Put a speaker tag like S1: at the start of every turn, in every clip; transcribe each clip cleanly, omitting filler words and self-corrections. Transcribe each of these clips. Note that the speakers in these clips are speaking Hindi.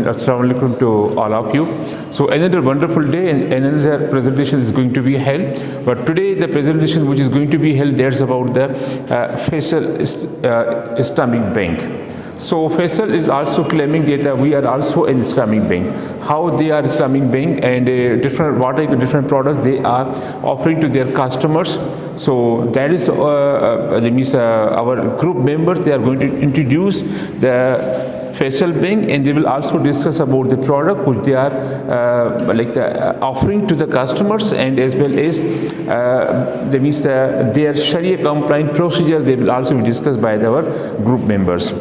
S1: and assalamu alaikum to all of you. So another wonderful day and another presentation is going to be held. But today the presentation which is going to be held, that's about the Faisal Islamic Bank. So Faisal is also claiming that we are also an Islamic bank. How they are Islamic bank and what are the different products they are offering to their customers. So that is our group members, they are going to introduce the Faisal Bank, and they will also discuss about the product which they are offering to the customers, and as well as their Sharia compliant procedure they will also be discussed by our group members.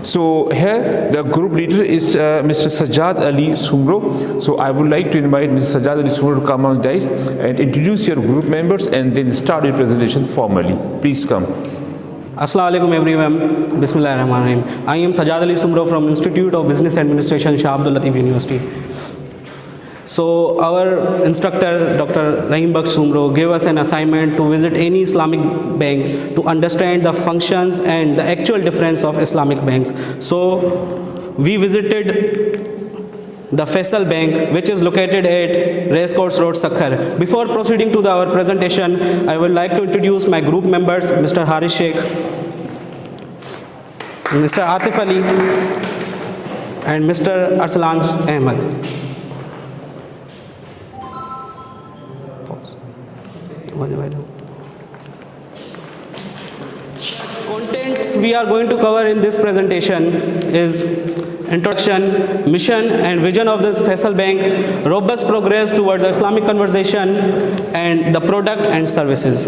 S1: So here the group leader is Mr. Sajjad Ali Sumro. So I would like to invite Mr. Sajjad Ali Sumro to come on dais and introduce your group members and then start your presentation formally. Please come.
S2: Assalamu alaikum everyone. Bismillahirrahmanirrahim. I am Sajjad Ali Sumro from Institute of Business Administration, Shah Abdul Latif University. So our instructor Dr. Rahim Baksh Sumro gave us an assignment to visit any Islamic bank to understand the functions and the actual difference of Islamic banks. So we visited the Faisal Bank, which is located at Racecourse Road, Sakhar. Before proceeding to our presentation, I would like to introduce my group members, Mr. Haris Sheikh, Mr. Atif Ali, and Mr. Arsalan Ahmed. Contents we are going to cover in this presentation is introduction, mission and vision of this Faisal Bank, robust progress towards the Islamic conversation, and the product and services.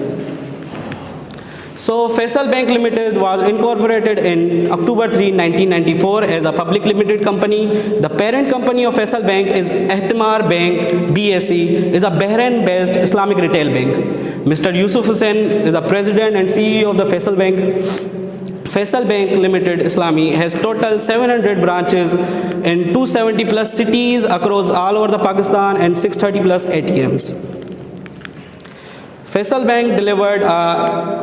S2: So Faisal Bank Limited was incorporated in October 3, 1994 as a public limited company. The parent company of Faisal Bank is Ehtimar Bank BSE, is a Bahrain-based Islamic retail bank. Mr. Yusuf Hussain is the president and CEO of the Faisal Bank. Faisal Bank Limited Islami has total 700 branches in 270 plus cities across all over the Pakistan and 630 plus ATMs. Faisal Bank delivered a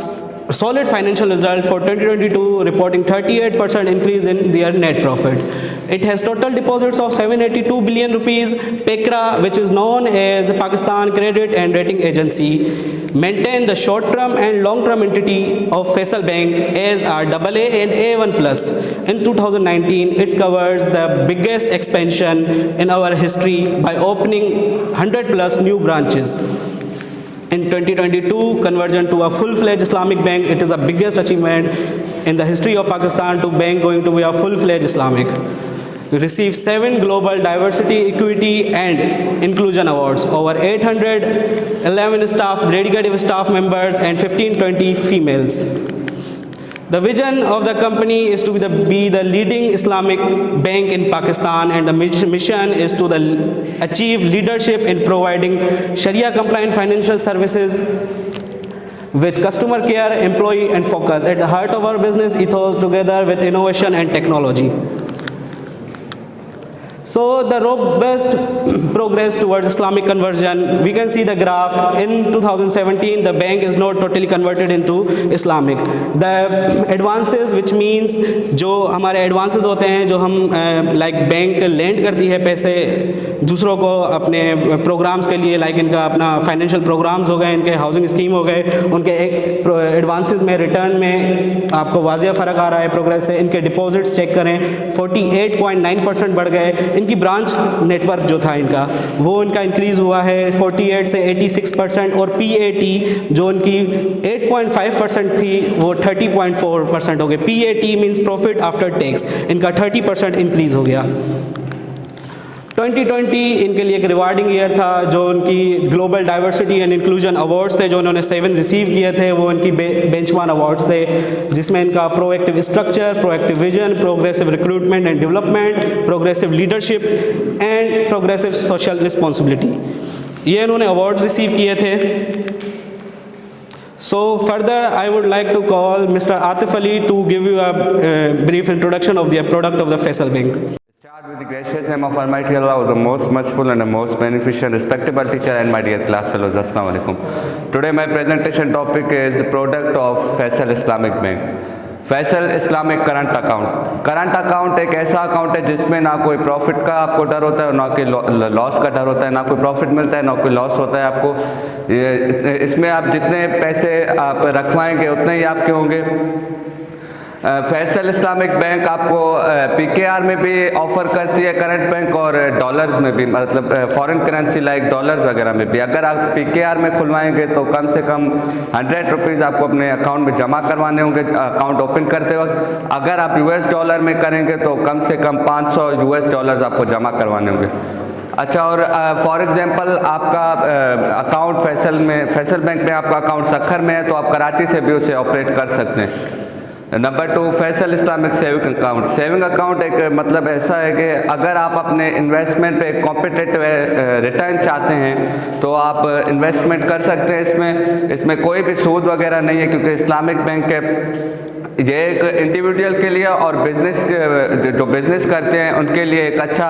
S2: solid financial result for 2022, reporting 38% increase in their net profit. It has total deposits of 782 billion rupees. PECRA, which is known as Pakistan Credit and Rating Agency, maintain the short-term and long-term entity of Faisal Bank as are AA and A1 plus. In 2019, it covers the biggest expansion in our history by opening 100 plus new branches. In 2022, conversion to a full-fledged Islamic bank, it is the biggest achievement in the history of Pakistan to bank going to be a full-fledged Islamic. We received 7 global diversity, equity and inclusion awards, over 811 staff, dedicated staff members and 1520 females. The vision of the company is to be the leading Islamic bank in Pakistan, and the mission is to achieve leadership in providing Sharia compliant financial services with customer care, employee and focus at the heart of our business ethos, together with innovation and technology. So the robust progress towards Islamic conversion, we can see the graph. In 2017, the bank is not totally converted into Islamic. The advances, which means जो हमारे advances होते हैं, जो हम like बैंक lend करती है पैसे दूसरों को अपने programs के लिए, like इनका अपना financial programs हो गए, इनके housing scheme हो गए, उनके एक advances में return में आपको वाजिया फ़र्क आ रहा है progress से. इनके deposits check करें, 48.9% बढ़ गए. इनकी ब्रांच नेटवर्क जो था इनका, वो इनका इंक्रीज़ हुआ है 48 से 86%, और PAT जो इनकी 8.5% थी वो 30.4% हो गई. PAT means profit after tax, इनका 30% इंक्रीज़ हो गया. 2020 इनके लिए एक रिवार्डिंग ईयर था, जो उनकी global diversity and inclusion awards थे जो उन्होंने 7 रिसीव किए थे, वो इनकी बेंचमार्क अवार्ड्स थे, जिसमें इनका proactive structure, proactive vision, progressive recruitment and development, progressive leadership and progressive social responsibility, ये इन्होंने अवार्ड रिसीव किए थे. So further, I would like to call Mr. Atif Ali to give you a brief introduction of the product of the Faisal Bank.
S3: With the gracious name of Almighty Allah, who is the most merciful and the most beneficent, respectable teacher and my dear class fellows, Assalamu alaikum. Today my presentation topic is the product of Faisal Islamic Bank. Faisal Islamic current account. Current account एक ऐसा अकाउंट है जिसमें ना कोई प्रॉफिट का आपको डर होता है, ना कोई लॉस का डर होता है, ना कोई प्रॉफिट मिलता है, ना कोई लॉस होता है आपको। इसमें आप जितने पैसे आप रखवाएंगे उतने ही आपके होंगे। फैसल इस्लामिक बैंक आपको PKR में भी ऑफ़र करती है करंट बैंक, और डॉलर्स में भी, मतलब फॉरेन करेंसी लाइक डॉलर्स वगैरह में भी। अगर आप PKR में खुलवाएंगे तो कम से कम 100 रुपीज़ आपको अपने अकाउंट में जमा करवाने होंगे अकाउंट ओपन करते वक्त। अगर आप US डॉलर में करेंगे तो कम से कम 500 US डॉलर्स आपको जमा करवाने होंगे। अच्छा, और फॉर एग्जांपल आपका अकाउंट फैसल बैंक में आपका अकाउंट सक्खर में है तो आप कराची से भी उसे ऑपरेट कर सकते हैं। Number 2, Faisal Islamic saving account. Saving account एक मतलब ऐसा है कि अगर आप अपने इन्वेस्टमेंट पे कॉम्पिटिटिव रिटर्न चाहते हैं तो आप इन्वेस्टमेंट कर सकते हैं इसमें कोई भी सूद वगैरह नहीं है, क्योंकि इस्लामिक बैंक है ये एक इंडिविजुअल के लिए और बिजनेस जो बिजनेस करते हैं उनके लिए एक अच्छा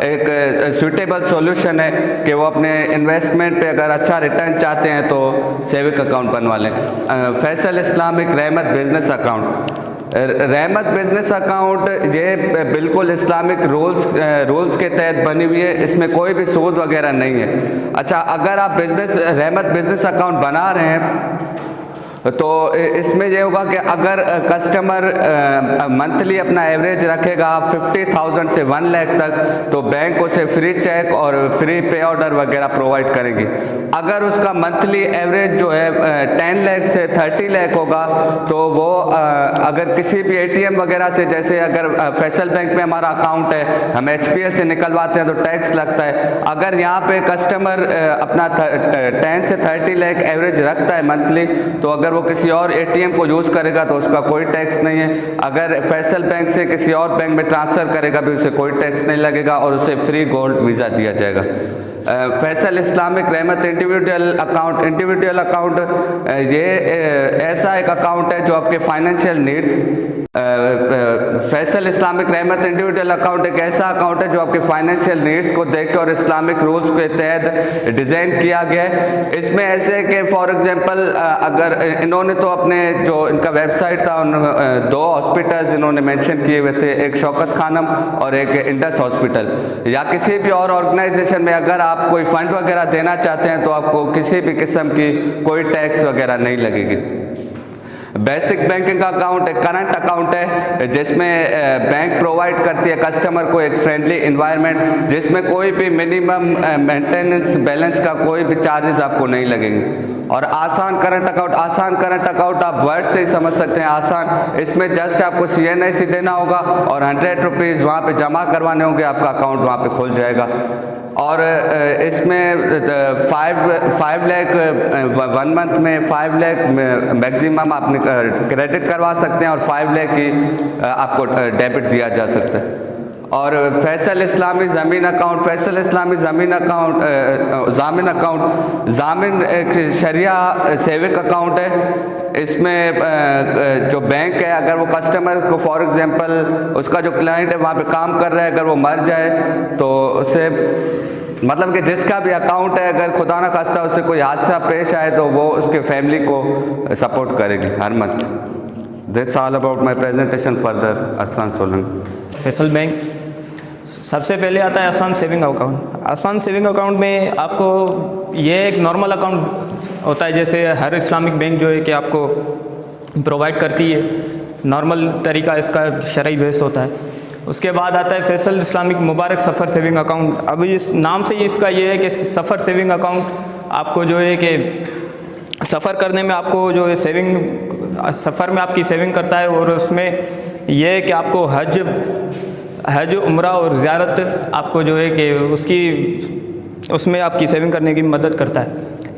S3: एक सूटेबल सॉल्यूशन है कि वो अपने इन्वेस्टमेंट पे अगर अच्छा रिटर्न चाहते हैं तो सेविंग अकाउंट बनवा लें। फैसल इस्लामिक रहमत बिजनेस अकाउंट। रहमत बिजनेस अकाउंट ये बिल्कुल इस्लामिक रूल्स के तहत बनी हुई है, इसमें कोई भी सूद वगैरह नहीं है। अच्छा, अगर आप रहमत बिजनेस अकाउंट बना रहे हैं तो इसमें ये होगा कि अगर कस्टमर मंथली अपना एवरेज रखेगा 50,000 से 1 लाख तक तो बैंक उसे फ्री चेक और फ्री पे ऑर्डर वगैरह प्रोवाइड करेगी। अगर उसका मंथली एवरेज जो है 10 लाख से 30 लाख होगा तो वो अगर किसी भी ATM वगैरह से, जैसे अगर फैसल बैंक में हमारा अकाउंट है हम HPL से निकलवाते हैं तो टैक्स लगता है। अगर यहाँ पे कस्टमर अपना 10 से 30 लाख एवरेज रखता है मंथली तो अगर वो किसी और ATM को यूज़ करेगा तो उसका कोई टैक्स नहीं है। अगर फैसल बैंक से किसी और बैंक में ट्रांसफ़र करेगा भी उसे कोई टैक्स नहीं लगेगा और उसे फ्री गोल्ड वीज़ा दिया जाएगा। फैसल इस्लामिक रहमत इंडिविजुअल अकाउंट ये ऐसा एक अकाउंट है जो आपके फाइनेंशियल नीड्स फैसल इस्लामिक रहमत इंडिविजुअल अकाउंट एक ऐसा अकाउंट है जो आपके फाइनेंशियल नीड्स को देख के और इस्लामिक रूल्स के तहत डिज़ाइन किया गया है। इसमें ऐसे कि फॉर एग्जांपल अगर इन्होंने तो अपने जो इनका वेबसाइट था उन 2 हॉस्पिटल्स इन्होंने मेंशन किए हुए थे, एक शौकत खानम और एक इंडस हॉस्पिटल। या किसी भी और ऑर्गेनाइजेशन में अगर आप कोई फंड वगैरह देना चाहते हैं तो आपको किसी भी किस्म की कोई टैक्स वगैरह नहीं लगेगी। बेसिक बैंकिंग अकाउंट एक करंट अकाउंट है जिसमें बैंक प्रोवाइड करती है कस्टमर को एक फ्रेंडली इन्वायरमेंट जिसमें कोई भी मिनिमम मेंटेनेंस बैलेंस का कोई भी चार्जेस आपको नहीं लगेंगे। और आसान करंट अकाउंट आप वर्ड से ही समझ सकते हैं आसान। इसमें जस्ट आपको CNIC देना होगा और 100 रुपीज़ वहाँ पे जमा करवाने होंगे, आपका अकाउंट वहाँ पे खुल जाएगा। और इसमें 5 लाख 1 मंथ में 5 लाख मैक्सिमम आप क्रेडिट करवा सकते हैं और 5 लाख की आपको डेबिट दिया जा सकता है। और फैसल इस्लामी ज़मीन अकाउंट ज़ामिन एक शरिया सेविंग अकाउंट है। इसमें जो बैंक है अगर वो कस्टमर को फॉर एग्जांपल उसका जो क्लाइंट है वहाँ पे काम कर रहा है, अगर वो मर जाए तो उसे मतलब कि जिसका भी अकाउंट है अगर खुदा ना खास्ता उससे कोई हादसा पेश आए तो वो उसके फैमिली को सपोर्ट करेगी हर month. That's all about my presentation further. आसान सोलंकी।
S4: फैसल बैंक सबसे पहले आता है आसान सेविंग अकाउंट। आसान सेविंग अकाउंट में आपको ये एक नॉर्मल अकाउंट होता है जैसे हर इस्लामिक बैंक जो है कि आपको प्रोवाइड करती है, नॉर्मल तरीका इसका शरई बेस होता है। उसके बाद आता है फैसल इस्लामिक मुबारक सफ़र सेविंग अकाउंट। अब इस नाम से ही इसका ये है कि सफ़र सेविंग अकाउंट आपको जो है कि सफ़र करने में आपको जो है सफ़र में आपकी सेविंग करता है और उसमें यह है कि आपको हज उम्रा और ज़ियारत आपको जो है कि उसमें आपकी सेविंग करने की मदद करता है।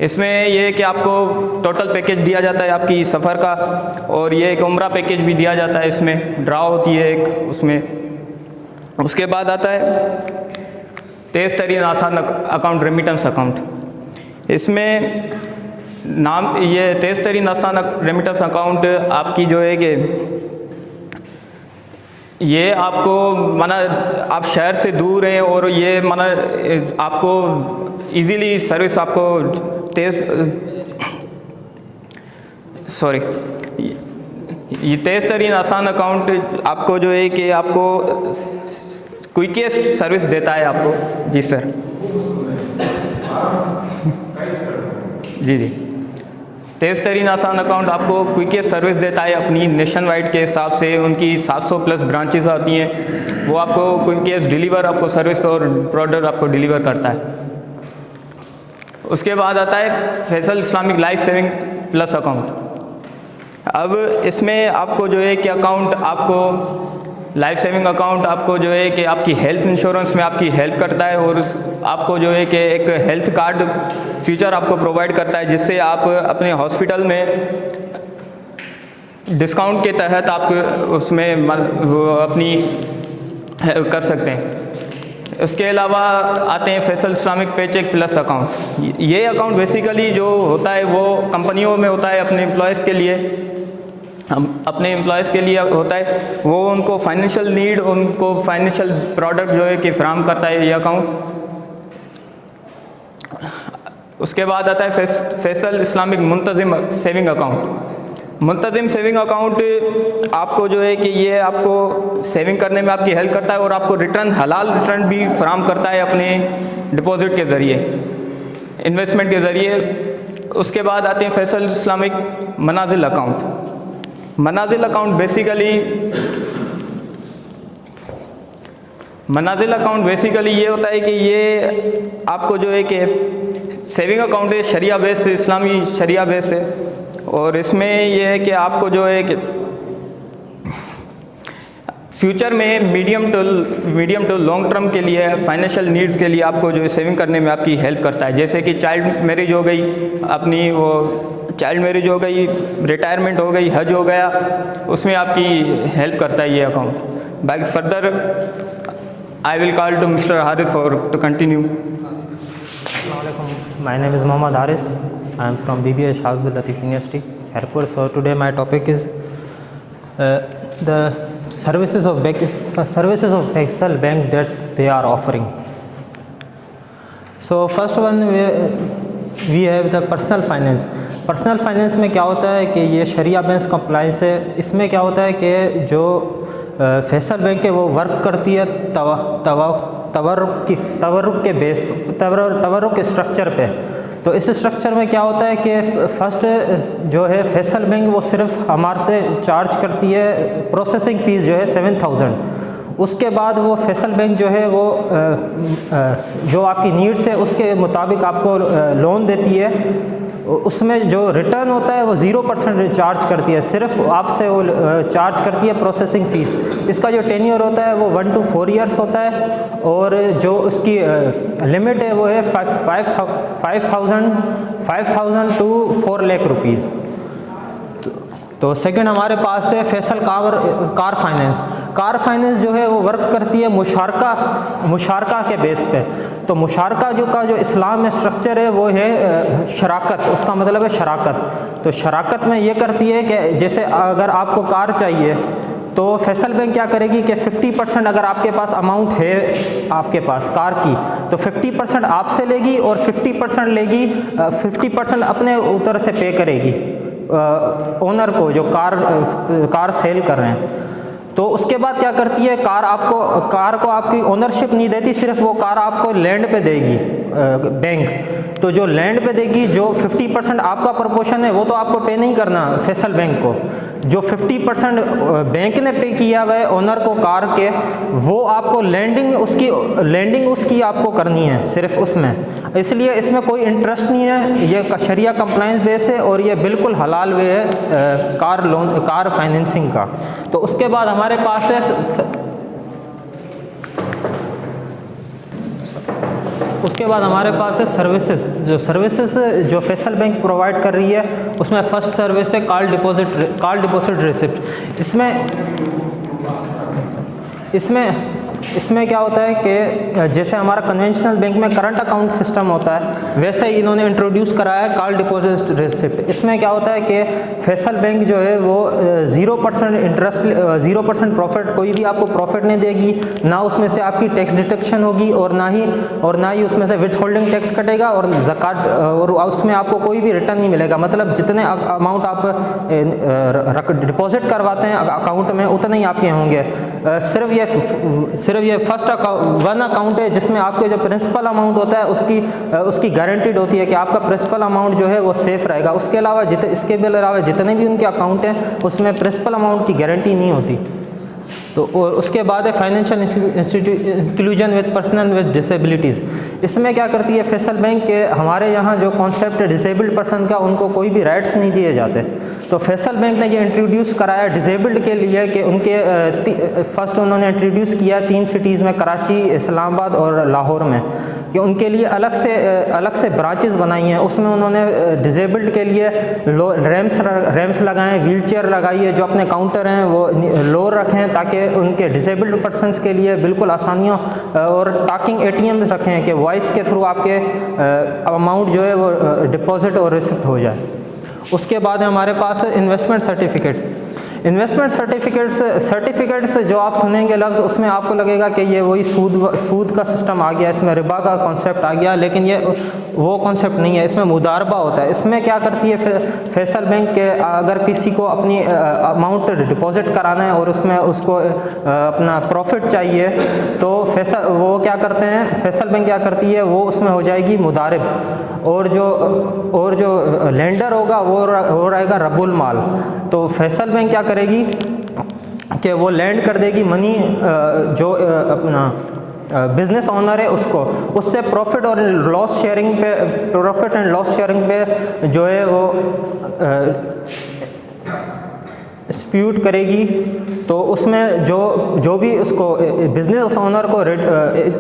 S4: इसमें यह है कि आपको टोटल पैकेज दिया जाता है आपकी सफ़र का और ये एक उम्रा पैकेज भी दिया जाता है, इसमें ड्रा होती है एक उसमें। उसके बाद आता है तेज़ तरीन आसान अकाउंट रेमिटेंस अकाउंट। इसमें नाम ये तेज़ तरीन आसान रेमिटेंस अकाउंट आपकी जो है कि ये आपको माना आप शहर से दूर हैं और ये माना आपको इजीली सर्विस आपको ये तेज़ तरीन आसान अकाउंट आपको जो है कि आपको क्विकेस्ट सर्विस देता है आपको। जी सर। जी जी, तेज़ तरीन आसान अकाउंट आपको क्विकेस्ट सर्विस देता है अपनी नेशन वाइड के हिसाब से। उनकी 700 प्लस ब्रांचेस आती हैं, वो आपको क्विकेस्ट डिलीवर आपको सर्विस और प्रोडक्ट आपको डिलीवर करता है। उसके बाद आता है Faysal Islamic life saving plus account. अब इसमें आपको जो है कि अकाउंट आपको लाइफ सेविंग अकाउंट आपको जो है कि आपकी हेल्थ इंश्योरेंस में आपकी हेल्प करता है और आपको जो है कि एक हेल्थ कार्ड फीचर आपको प्रोवाइड करता है, जिससे आप अपने हॉस्पिटल में डिस्काउंट के तहत आप उसमें अपनी कर सकते हैं। इसके अलावा आते हैं Faysal Islamic paycheque plus account. ये अकाउंट बेसिकली जो होता है वो कंपनियों में होता है अपने एम्प्लॉयज़ के लिए, अपने एम्प्लॉयज़ के लिए होता है। वो उनको फाइनेंशियल नीड, उनको फाइनेंशियल प्रोडक्ट जो है कि फराहम करता है ये अकाउंट। उसके बाद आता है Faysal Islamic Muntazim saving account. Muntazim saving account आपको जो है कि ये आपको सेविंग करने में आपकी हेल्प करता है और आपको रिटर्न, हलाल रिटर्न भी फराहम करता है अपने डिपॉजिट के ज़रिए, इन्वेस्टमेंट के ज़रिए। उसके बाद आते हैं Faysal Islamic Manazil account. Manazil account basically ये होता है कि ये आपको जो है कि सेविंग अकाउंट है, शरिया बेस से, इस्लामी शरिया बेस से। और इसमें यह है कि आपको जो है कि फ्यूचर में मीडियम टू लॉन्ग टर्म के लिए, फाइनेंशियल नीड्स के लिए आपको जो है सेविंग करने में आपकी हेल्प करता है। जैसे कि चाइल्ड मैरिज हो गई, अपनी वो चाइल्ड मैरिज हो गई, रिटायरमेंट हो गई, हज हो गया, उसमें आपकी हेल्प करता है ये अकाउंट। बाकी further I will call to mister Haris for to continue.
S5: My name is Mohammad Haris. I am from BBA Shah Abdul Latif University, Airport. So today my topic is the services of Faisal Bank that they are offering. So first one we have the personal finance. Personal finance में क्या होता है कि ये शरिया बेस्ड कंप्लाइंस है। इसमें क्या होता है कि जो फैसल बैंक है वो वर्क करती है तवर्रुक के बेस, तवर्रुक के स्ट्रक्चर पे। तो इस स्ट्रक्चर में क्या होता है कि फर्स्ट जो है फैसल बैंक वो सिर्फ हमारे से चार्ज करती है प्रोसेसिंग फ़ीस जो है 7000। उसके बाद वो फैसल बैंक जो है वो जो आपकी नीड्स है उसके मुताबिक आपको लोन देती है। उसमें जो रिटर्न होता है वो 0% चार्ज करती है, सिर्फ आपसे वो चार्ज करती है प्रोसेसिंग फ़ीस। इसका जो टेन्योर होता है वो 1 to 4 years होता है और जो उसकी लिमिट है वो है 5,000 to 4 लाख रुपीज़। तो सेकंड हमारे पास है Faisal car finance. Car finance जो है वो वर्क करती है मुशारका के बेस पे। तो मुशारका जो इस्लाम में स्ट्रक्चर है वो है शराकत, उसका मतलब है शराकत। तो शराकत में ये करती है कि जैसे अगर आपको कार चाहिए तो फैसल बैंक क्या करेगी कि 50% अगर आपके पास अमाउंट है आपके पास कार की, तो 50% आपसे लेगी और 50% अपने उधर से पे करेगी ओनर को जो कार सेल कर रहे हैं। तो उसके बाद क्या करती है, कार को आपकी ओनरशिप नहीं देती, सिर्फ वो कार आपको लैंड पे देगी बैंक। तो जो लैंड पे देगी, जो 50% आपका प्रपोर्शन है वो तो आपको पे नहीं करना फैसल बैंक को। जो 50% बैंक ने पे किया हुआ है ओनर को कार के, वो आपको लैंडिंग उसकी आपको करनी है सिर्फ उसमें। इसलिए इसमें कोई इंटरेस्ट नहीं है, ये शरिया कंप्लायंस बेस है और ये बिल्कुल हलाल वे है कार फाइनेंसिंग का। तो उसके बाद हमारे पास है सर्विसेज। जो सर्विसेज जो फैसल बैंक प्रोवाइड कर रही है उसमें फर्स्ट सर्विस है कॉल डिपॉजिट रिसिप्ट। इसमें इसमें क्या होता है कि जैसे हमारा कन्वेंशनल बैंक में करंट अकाउंट सिस्टम होता है, वैसे ही इन्होंने इंट्रोड्यूस कराया है कॉल डिपॉजिट रिसिप्ट। इसमें क्या होता है कि फैसल बैंक जो है वो 0% इंटरेस्ट, 0% प्रॉफिट, कोई भी आपको प्रॉफिट नहीं देगी, ना उसमें से आपकी टैक्स डिडक्शन होगी और ना ही उसमें से विथ होल्डिंग टैक्स कटेगा और ज़कात, और उसमें आपको कोई भी रिटर्न नहीं मिलेगा। मतलब जितने अमाउंट आप डिपॉजिट करवाते हैं अकाउंट में उतने ही आपके होंगे। सिर्फ ये फर्स्ट वन अकाउंट है जिसमें आपके जो प्रिंसिपल अमाउंट होता है उसकी गारंटीड होती है कि आपका प्रिंसिपल अमाउंट जो है वो सेफ रहेगा। उसके अलावा जितने भी उनके अकाउंट हैं उसमें प्रिंसिपल अमाउंट की गारंटी नहीं होती। तो और उसके बाद है financial inclusion with personal with disabilities. इसमें क्या करती है फैसल बैंक के, हमारे यहाँ जो कॉन्सेप्ट है डिसेबल्ड पर्सन का, उनको कोई भी राइट्स नहीं दिए जाते। तो फैसल बैंक ने ये इंट्रोड्यूस कराया डिसेबल्ड के लिए कि उनके फर्स्ट उन्होंने इंट्रोड्यूस किया 3 सिटीज़ में, कराची, इस्लामाबाद और लाहौर में, कि उनके लिए अलग से ब्रांचेस बनाई हैं। उसमें उन्होंने डिसेबल्ड के लिए रैम्स लगाए, व्हील चेयर लगाई है, जो अपने काउंटर हैं वो लोअर रखें ताकि उनके डिसेबल्ड पर्सनस के लिए बिल्कुल आसानियों, और टॉकिंग ATMs रखें कि वॉइस के थ्रू आपके अमाउंट जो है वो डिपॉजिट और रिसिप्ट हो जाए। उसके बाद हमारे पास इन्वेस्टमेंट सर्टिफिकेट्स जो आप सुनेंगे लफ्ज़, उसमें आपको लगेगा कि ये वही सूद का सिस्टम आ गया, इसमें रिबा का कॉन्सेप्ट आ गया, लेकिन ये वो कॉन्सेप्ट नहीं है। इसमें मुदारबा होता है। इसमें क्या करती है फैसल बैंक के, अगर किसी को अपनी अमाउंट डिपॉजिट कराना है और उसमें उसको अपना प्रॉफिट चाहिए, तो वो क्या करते हैं, फैसल बैंक क्या करती है, वो उसमें हो जाएगी मुदारिब, और जो लेंडर होगा वो रहेगा रब्बुल माल। तो फैसल बैंक क्या करेगी कि वो लैंड कर देगी मनी, जो अपना बिजनेस ऑनर है उससे प्रॉफिट एंड लॉस शेयरिंग पे जो है वो डिस्प्यूट करेगी। तो उसमें जो भी उसको बिजनेस ऑनर को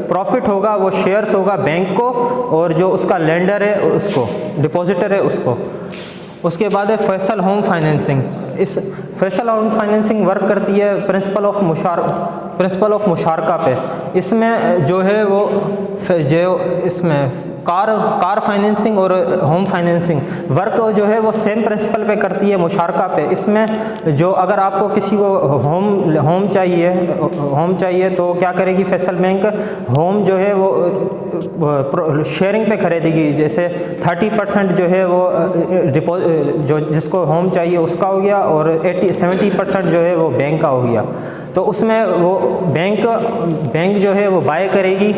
S5: प्रॉफिट होगा वो शेयर्स होगा बैंक को, और जो उसका लेंडर है उसको, डिपॉजिटर है उसको। उसके बाद है फैसल होम फाइनेंसिंग। इस फैसल होम फाइनेंसिंग वर्क करती है प्रिंसिपल ऑफ मुशारका पे। इसमें जो है वो इसमें कार फाइनेंसिंग और होम फाइनेंसिंग वर्क जो है वो सेम प्रिंसिपल पे करती है, मुशारका पे। इसमें जो अगर आपको किसी को होम चाहिए तो क्या करेगी फैसल बैंक, होम जो है वो शेयरिंग पे खरीदेगी। जैसे 30% जो है वो जो जिसको होम चाहिए उसका हो गया, और 70% जो है वो बैंक का हो गया। तो उसमें वो बैंक जो है वो बाय करेगी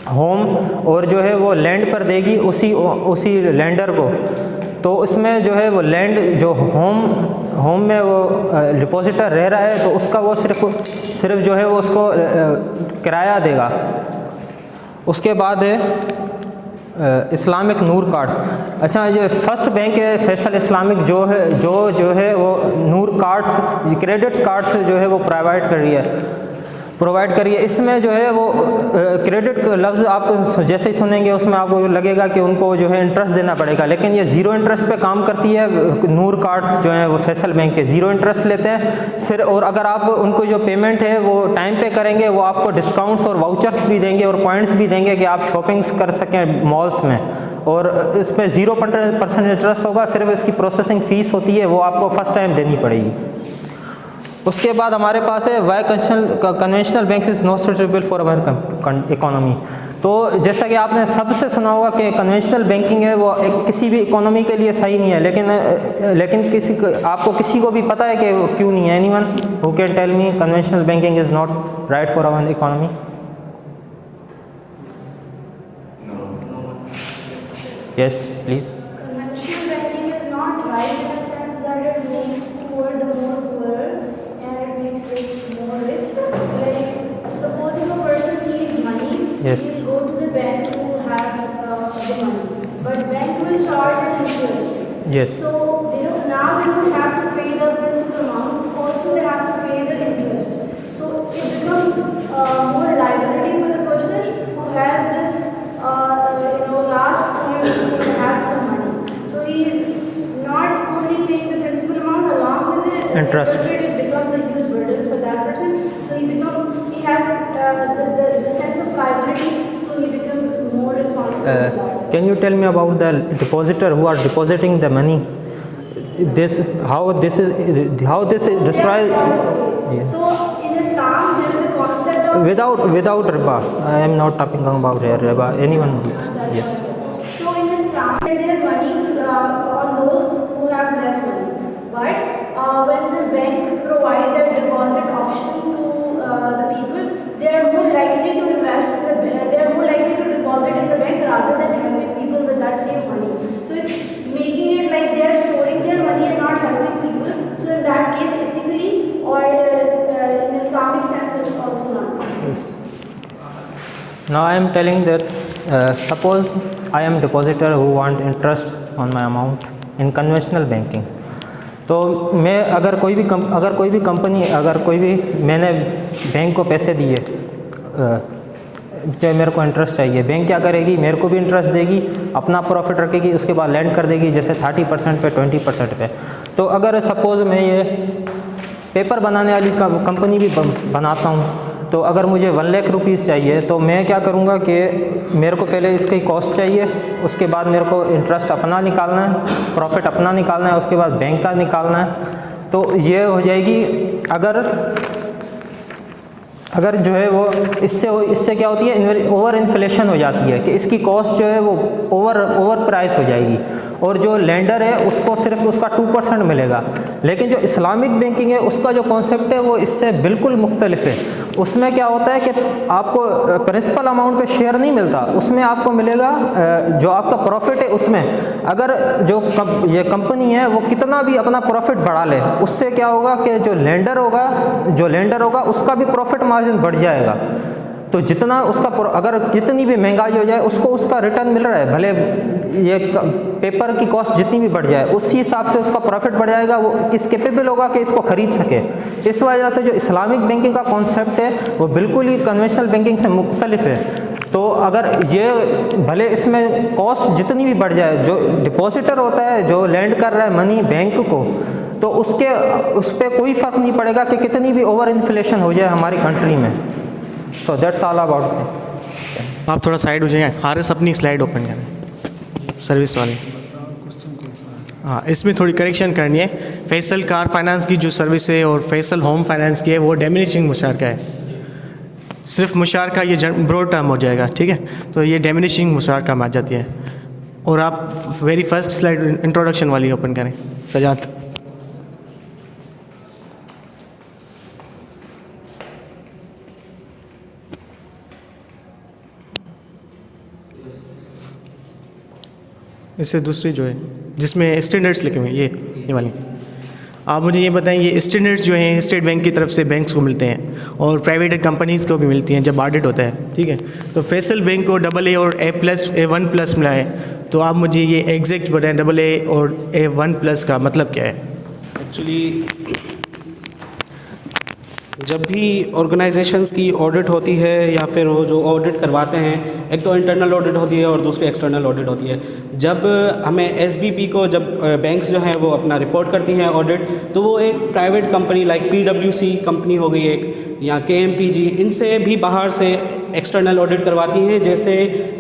S5: होम, और जो है वो लैंड पर देगी उसी लैंडर को। तो उसमें जो है वो लैंड जो होम में वो डिपॉजिटर रह रहा है, तो उसका वो सिर्फ जो है वो उसको किराया देगा। उसके बाद है इस्लामिक नूर कार्ड्स। अच्छा, ये फर्स्ट बैंक है फैसल इस्लामिक जो है वो नूर कार्ड्स, क्रेडिट कार्ड्स जो है वो प्रोवाइड कर रही है। इसमें जो है वो क्रेडिट लफ्ज़ आप जैसे ही सुनेंगे उसमें आपको लगेगा कि उनको जो है इंटरेस्ट देना पड़ेगा, लेकिन ये ज़ीरो इंटरेस्ट पे काम करती है। नूर कार्ड्स जो हैं वो फैसल बैंक के ज़ीरो इंटरेस्ट लेते हैं सिर्फ, और अगर आप उनको जो पेमेंट है वो टाइम पे करेंगे वो आपको डिस्काउंट्स और वाउचर्स भी देंगे और पॉइंट्स भी देंगे कि आप शॉपिंग्स कर सकें मॉल्स में। और इस पर 0% इंटरेस्ट होगा, सिर्फ इसकी प्रोसेसिंग फ़ीस होती है वो आपको फ़र्स्ट टाइम देनी पड़ेगी। उसके बाद हमारे पास है why conventional bank is not suitable for our economy. तो जैसा कि आपने सबसे सुना होगा कि कन्वेंशनल बैंकिंग है वो किसी भी इकोनॉमी के लिए सही नहीं है, लेकिन आपको किसी को भी पता है कि वो क्यों नहीं है? Anyone who can tell me conventional banking is not right for our economy? Yes, please.
S6: Conventional banking is not right in the sense that it makes poor the more poorer and it makes rich more rich. Like supposing a person needs money,
S5: Yes.
S6: he will go to the bank to have the money, but bank will charge an interest.
S5: Yes.
S6: So now they don't have to pay the principal amount, also they have to pay the interest. So it becomes more liability for the person who has this large point to have some money. So he is not only paying the principal amount along with the
S5: Interest.
S6: It becomes a huge burden for that person. So he has
S5: can you tell me about the depositor who are depositing the money? How this destroys? Yes.
S6: So in Islam, there is a concept of
S5: Without riba. I am not talking about here riba. Anyone would. Yes.
S6: So in Islam, they their money on those who have less money. But when the bank provide the deposit option to the people, they are more likely to invest in the bank. They are more likely to deposit in the bank rather than helping people with that same money. So it's making it like they are storing their money and not helping people. So in that case, ethically or in Islamic sense, it's also not.
S5: Yes. Now I am telling that suppose I am depositor who want interest on my amount in conventional banking. तो मैं अगर कोई भी कंपनी अगर कोई भी मैंने बैंक को पैसे दिए जो मेरे को इंटरेस्ट चाहिए, बैंक क्या करेगी, मेरे को भी इंटरेस्ट देगी, अपना प्रॉफिट रखेगी, उसके बाद लैंड कर देगी जैसे 30% पे 20% पे। तो अगर सपोज़ मैं ये पेपर बनाने वाली कंपनी भी बनाता हूँ, तो अगर मुझे 1 लाख रुपीज़ चाहिए तो मैं क्या करूँगा कि मेरे को पहले इसकी कॉस्ट चाहिए, उसके बाद मेरे को इंटरेस्ट अपना निकालना है, प्रॉफिट अपना निकालना है, उसके बाद बैंक का निकालना है। तो ये हो जाएगी अगर जो है वो इससे क्या होती है, ओवर इन्फ्लेशन हो जाती है कि इसकी कॉस्ट जो है वो ओवर प्राइस हो जाएगी और जो लेंडर है उसको सिर्फ उसका 2% मिलेगा। लेकिन जो इस्लामिक बैंकिंग है उसका जो कॉन्सेप्ट है वो इससे बिल्कुल मुख्तलिफ है। उसमें क्या होता है कि आपको प्रिंसिपल अमाउंट पे शेयर नहीं मिलता, उसमें आपको मिलेगा जो आपका प्रॉफिट है उसमें। अगर ये कंपनी है वो कितना भी अपना प्रॉफिट बढ़ा ले, उससे क्या होगा कि जो लेंडर होगा उसका भी प्रॉफिट मार्जिन बढ़ जाएगा। तो जितना उसका अगर जितनी भी महंगाई हो जाए उसको उसका रिटर्न मिल रहा है, भले ये पेपर की कॉस्ट जितनी भी बढ़ जाए उसी हिसाब से उसका प्रॉफिट बढ़ जाएगा, वो इस कैपेबल होगा कि इसको ख़रीद सके। इस वजह से जो इस्लामिक बैंकिंग का कॉन्सेप्ट है वो बिल्कुल ही कन्वेंशनल बैंकिंग से मुख्तलिफ है। तो अगर ये भले इसमें कॉस्ट जितनी भी बढ़ जाए, जो डिपॉजिटर होता है जो लैंड कर रहा है मनी बैंक को, तो उस पर कोई फ़र्क नहीं पड़ेगा कि कितनी भी ओवर इन्फ्लेशन हो जाए हमारी कंट्री में। So that's all about it.
S7: आप थोड़ा साइड हो जाएंगे, हारिस अपनी स्लाइड ओपन करें सर्विस वाले। हाँ, इसमें थोड़ी करेक्शन करनी है। फैसल कार फाइनेंस की जो सर्विस है और फैसल होम फाइनेंस की है वो डिमिनिशिंग मुशारका है। सिर्फ मुशारका ये ब्रॉड टर्म हो जाएगा, ठीक है, तो ये डिमिनिशिंग मुशारका में आ जाती है। और आप वेरी फर्स्ट स्लाइड इंट्रोडक्शन वाली ओपन करें सजाद। इससे दूसरी जो है जिसमें स्टैंडर्ड्स लिखे हुए हैं ये वाली, आप मुझे ये बताएं, ये स्टैंडर्ड्स जो हैं स्टेट बैंक की तरफ से बैंक्स को मिलते हैं और प्राइवेट कंपनीज़ को भी मिलती हैं जब ऑडिट होता है, ठीक है। तो फैसल बैंक को AA और A+, A1+ मिला है, तो आप मुझे ये एग्जैक्ट बताएं AA और A1+ का मतलब क्या है।
S2: एक्चुअली जब भी ऑर्गेनाइजेशंस की ऑडिट होती है या फिर वो जो ऑडिट करवाते हैं, एक तो इंटरनल ऑडिट होती है और दूसरी एक्सटर्नल ऑडिट होती है। जब हमें SBP को जब बैंक्स जो हैं वो अपना रिपोर्ट करती हैं ऑडिट, तो वो एक private company like PwC company हो गई एक, या KMPG, इनसे भी बाहर से एक्सटर्नल ऑडिट करवाती हैं, जैसे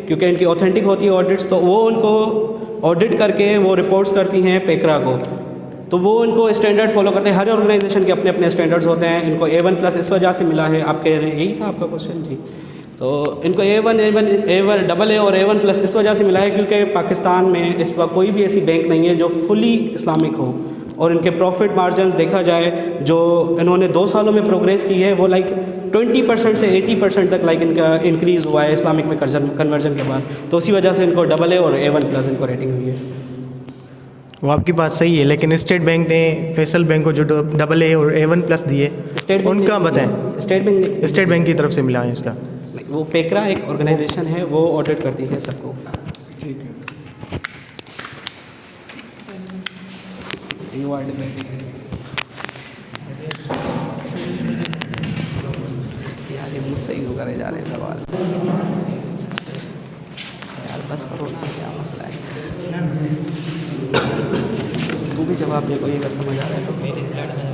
S2: क्योंकि इनकी ऑथेंटिक होती है ऑडिट्स, तो वो उनको ऑडिट करके वो रिपोर्ट्स करती हैं पेकरा को। तो वो इनको स्टैंडर्ड फॉलो करते हैं। हर ऑर्गेनाइजेशन के अपने अपने स्टैंडर्ड्स होते हैं। इनको A1+ इस वजह से मिला है। आप कह रहे हैं यही था आपका क्वेश्चन जी? तो इनको AA और A1+ इस वजह से मिला है क्योंकि पाकिस्तान में इस वक्त कोई भी ऐसी बैंक नहीं है जो फुली इस्लामिक हो, और इनके प्रॉफिट मार्जिन्स देखा जाए जो इन्होंने 2 सालों में प्रोग्रेस की है वो लाइक 20% से 80% तक लाइक इनका इंक्रीज़ हुआ है इस्लामिक में कन्वर्जन के बाद। तो उसी वजह से इनको AA और A1+ इनको रेटिंग हुई है।
S7: वो आपकी बात सही है, लेकिन स्टेट बैंक ने फैसल बैंक को जो AA और A1+ दिए उनका बताएं। स्टेट बैंक की तरफ से मिला है इसका।
S2: वो पेकरा एक ऑर्गेनाइजेशन है, वो ऑडिट करती है सबको। यार ये मुझसे ही करे जा रहे हैं सवाल यार, बस करो ना, क्या मसला है? तू भी जवाब दे, कोई अगर समझ आ रहा है तो। मेरी स्लाइड में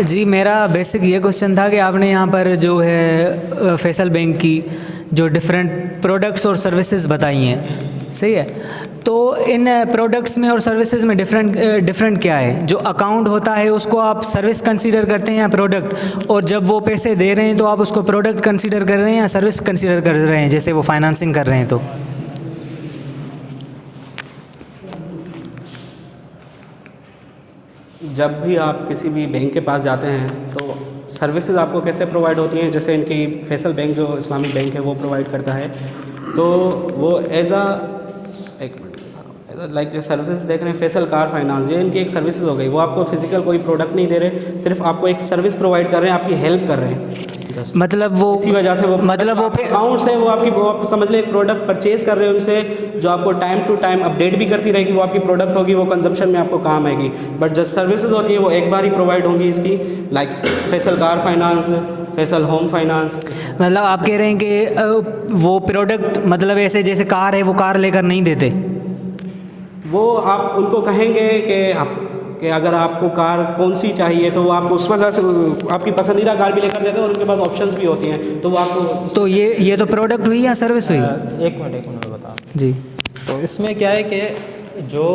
S8: जी मेरा बेसिक ये क्वेश्चन था कि आपने यहाँ पर जो है फैसल बैंक की जो डिफरेंट प्रोडक्ट्स और सर्विसेज बताई हैं, सही है। तो इन प्रोडक्ट्स में और सर्विसेज में डिफरेंट क्या है? जो अकाउंट होता है उसको आप सर्विस कंसीडर करते हैं या प्रोडक्ट, और जब वो पैसे दे रहे हैं तो आप उसको प्रोडक्ट कंसीडर कर रहे हैं या सर्विस कंसीडर कर रहे हैं, जैसे वो फाइनेंसिंग कर रहे हैं तो?
S2: जब भी आप किसी भी बैंक के पास जाते हैं तो सर्विसेज आपको कैसे प्रोवाइड होती हैं, जैसे इनकी फैसल बैंक जो इस्लामिक बैंक है वो प्रोवाइड करता है, तो वो एज लाइक जो सर्विसेज देख रहे हैं फैसल कार फाइनेंस, ये इनकी एक सर्विसेज हो गई। वो आपको फिजिकल कोई प्रोडक्ट नहीं दे रहे, सिर्फ आपको एक सर्विस प्रोवाइड कर रहे हैं, आपकी हेल्प कर रहे हैं।
S8: मतलब वो
S2: इसी वजह से वो अकाउंट से वो आप समझ लें एक प्रोडक्ट परचेज कर रहे हैं उनसे, जो आपको टाइम टू टाइम अपडेट भी करती रहेगी, वो आपकी प्रोडक्ट होगी, वो कंजप्शन में आपको काम आएगी। बट जो सर्विसेज होती हैं वो एक बार ही प्रोवाइड होंगी इसकी, like Faisal car finance, Faisal home finance.
S8: मतलब आप कह रहे हैं कि वो प्रोडक्ट मतलब ऐसे जैसे कार है वो कार लेकर नहीं देते?
S2: वो आप उनको कहेंगे कि अगर आपको कार कौन सी चाहिए तो वो आपको उस वजह से आपकी पसंदीदा कार भी लेकर देते हैं, और उनके पास ऑप्शंस भी होती हैं, तो वो आपको।
S8: तो ये तो प्रोडक्ट हुई या सर्विस हुई?
S5: एक मिनट बता
S8: जी।
S5: तो इसमें क्या है कि जो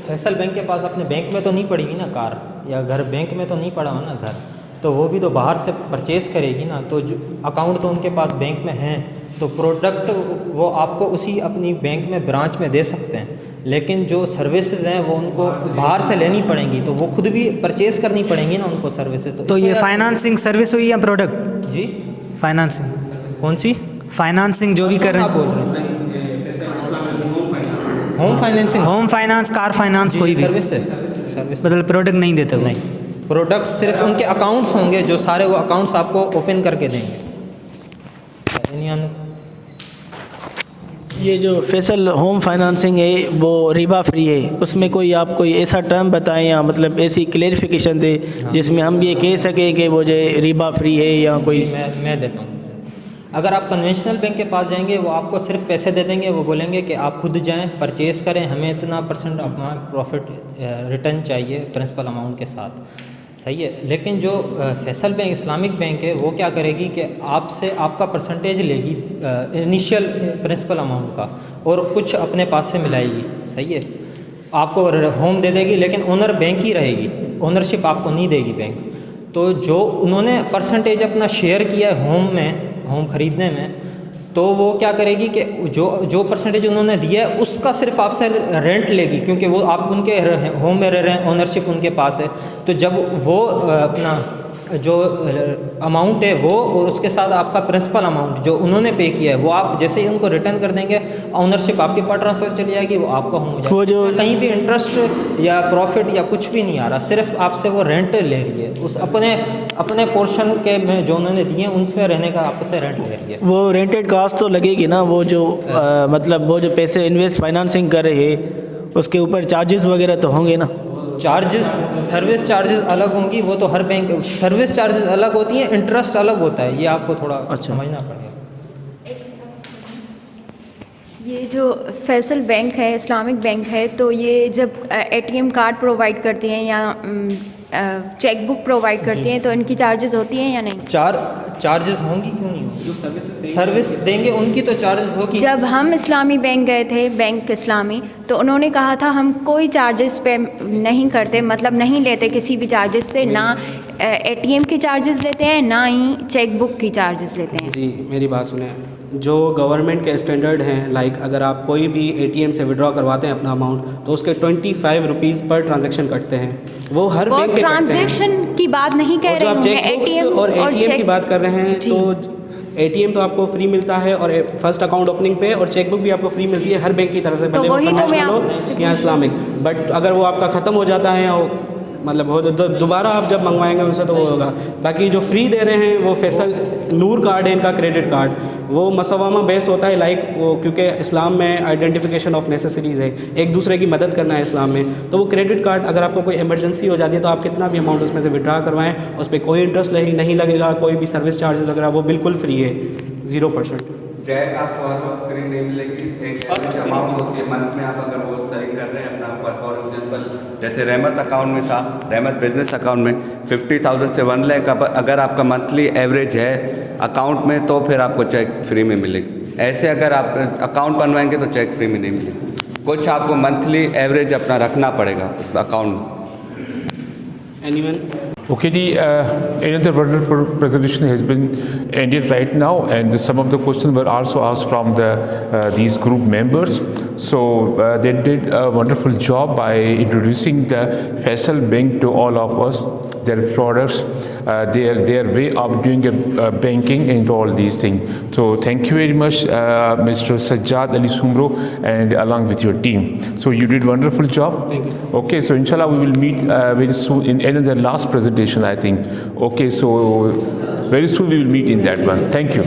S5: फैसल बैंक के पास अपने बैंक में तो नहीं पड़ी हुई ना कार, या घर बैंक में तो नहीं पड़ा हुआ ना घर, तो वो भी तो बाहर से परचेस करेगी ना, तो जो अकाउंट तो उनके पास बैंक में हैं, तो प्रोडक्ट वो आपको उसी अपनी बैंक में ब्रांच में दे सकते हैं, लेकिन जो सर्विसेज हैं वो उनको बाहर से लेनी पड़ेंगी, तो वो खुद भी परचेस करनी पड़ेंगी ना उनको सर्विसेज।
S8: तो ये फाइनेंसिंग सर्विस हुई या प्रोडक्ट?
S5: जी,
S8: फाइनेंसिंग
S5: कौन सी
S8: फाइनेंसिंग जो भी कर रहे हैं?
S5: बोल रहे हैं home financing,
S8: home finance, car finance, कोई भी
S5: सर्विस है, सर्विस
S8: मतलब प्रोडक्ट नहीं देते वो?
S5: नहीं, प्रोडक्ट सिर्फ उनके अकाउंट्स होंगे, जो सारे वो अकाउंट्स आपको ओपन करके देंगे।
S9: ये जो फैसल होम फाइनेंसिंग है वो रिबा फ्री है, उसमें कोई आप कोई ऐसा टर्म बताएं या मतलब ऐसी क्लेरिफिकेशन दे जिसमें हम ये कह सकें कि वो जो रिबा फ्री है या कोई?
S5: मैं देता हूँ। अगर आप कन्वेंशनल बैंक के पास जाएंगे वो आपको सिर्फ पैसे दे देंगे, वो बोलेंगे कि आप खुद जाएं परचेज़ करें, हमें इतना % अपना प्रॉफिट रिटर्न चाहिए प्रिंसिपल अमाउंट के साथ, सही है। लेकिन जो फैसल बैंक इस्लामिक बैंक है वो क्या करेगी कि आपसे आपका परसेंटेज लेगी इनिशियल प्रिंसिपल अमाउंट का, और कुछ अपने पास से मिलाएगी, सही है। आपको होम दे देगी, लेकिन ओनर बैंक ही रहेगी, ओनरशिप आपको नहीं देगी बैंक। तो जो उन्होंने परसेंटेज अपना शेयर किया है होम में, होम ख़रीदने में, तो वो क्या करेगी कि जो परसेंटेज उन्होंने दिया है उसका सिर्फ आपसे रेंट लेगी, क्योंकि वो आप उनके होम में रह रहे हैं, ओनरशिप उनके पास है। तो जब वो अपना जो अमाउंट है वो, और उसके साथ आपका प्रिंसिपल अमाउंट जो उन्होंने पे किया है वो आप जैसे ही उनको रिटर्न कर देंगे, ओनरशिप आपके पास ट्रांसफर चली जाएगी, वो आपका हो जाएगा।
S9: वो जो
S5: कहीं भी इंटरेस्ट या प्रॉफिट या कुछ भी नहीं आ रहा, सिर्फ आपसे वो रेंट ले रही है, उस अपने पोर्शन के में जो उन्होंने दिए उनसे रहने का आपसे रेंट ले रही है।
S9: वो रेंटेड कास्ट तो लगेगी ना, वो जो मतलब वो जो पैसे इन्वेस्ट फाइनेंसिंग कर रहे हैं उसके ऊपर चार्जेस वगैरह तो होंगे ना?
S5: चार्जेस, सर्विस चार्जेस अलग होंगी, वो तो हर बैंक, सर्विस चार्जेस अलग होती हैं, इंटरेस्ट अलग होता है, ये आपको थोड़ा समझना पड़ेगा।
S10: ये जो फैसल बैंक है, इस्लामिक बैंक है, तो ये जब ATM कार्ड प्रोवाइड करती हैं या चेक बुक प्रोवाइड करती हैं तो इनकी चार्जेस होती हैं या नहीं?
S5: चार्जेस होंगी, क्यों नहीं होंगी? जो सर्विस देंगे उनकी तो चार्जेस होगी।
S10: जब हम इस्लामी बैंक गए थे, बैंक इस्लामी, तो उन्होंने कहा था हम कोई चार्जेस पे नहीं करते, मतलब नहीं लेते किसी भी चार्जेस से, ना ATM के चार्जेस लेते हैं, ना ही चेक बुक की चार्जेस लेते हैं।
S2: जी, मेरी बात सुने, जो गवर्नमेंट के स्टैंडर्ड हैं, लाइक अगर आप कोई भी ATM से विड्रॉ करवाते हैं अपना अमाउंट, तो उसके 25 रुपीज़ पर ट्रांजैक्शन कटते हैं, वो हर बैंक के
S10: ट्रांजैक्शन की बात नहीं कह रही हूँ,
S2: ATM और ATM की बात कर रहे हैं, तो ATM तो आपको फ्री मिलता है, और फर्स्ट अकाउंट ओपनिंग पे, और चेक बुक भी आपको फ्री मिलती है हर बैंक की तरफ से, भले वो कन्वेंशनल हो या इस्लामिक। बट अगर वो आपका ख़त्म हो जाता है, या मतलब वो दोबारा आप जब मंगवाएंगे उनसे तो वो होगा। बाकी जो फ्री दे रहे हैं वो फैसल नूर कार्ड है इनका, क्रेडिट कार्ड, वो मसवामा बेस होता है, लाइक वो क्योंकि इस्लाम में आइडेंटिफिकेशन ऑफ नेसेसरीज़ है, एक दूसरे की मदद करना है इस्लाम में, तो वो क्रेडिट कार्ड अगर आपको कोई इमरजेंसी हो जाती है तो आप कितना भी अमाउंट उसमें से विड्रा करवाएं, उस पर कोई इंटरेस्ट नहीं लगेगा, कोई भी सर्विस चार्जेस वगैरह वो बिल्कुल फ्री है, 0%।
S3: जैक आपको हर वक्त फ्री नहीं मिलेगी, एक अमाउंट होती है मंथ में, आप अगर वो सही कर रहे हैं अपना, फॉर एग्जाम्पल जैसे रहमत अकाउंट में था, रहमत बिजनेस अकाउंट में 50,000 से 1 लाख अगर आपका मंथली एवरेज है, अकाउंट में तो फिर आपको चेक फ्री में मिलेगी। ऐसे अगर आप अकाउंट बनवाएंगे तो चेक फ्री में नहीं मिलेगी, कुछ आपको मंथली एवरेज अपना रखना पड़ेगा उस अकाउंट में।
S2: Anyone?
S1: Okay, another wonderful presentation has been ended right now, and some of the questions were also asked from these group members. So they did a wonderful job by introducing the Faisal Bank to all of us, their products, their way of doing banking and all these things. So thank you very much, Mr. Sajjad Ali Sumro, and along with your team. So you did wonderful job.
S2: Thank you.
S1: Okay, so inshallah we will meet very soon in another last presentation, I think. Okay, so very soon we will meet in that one. Thank you.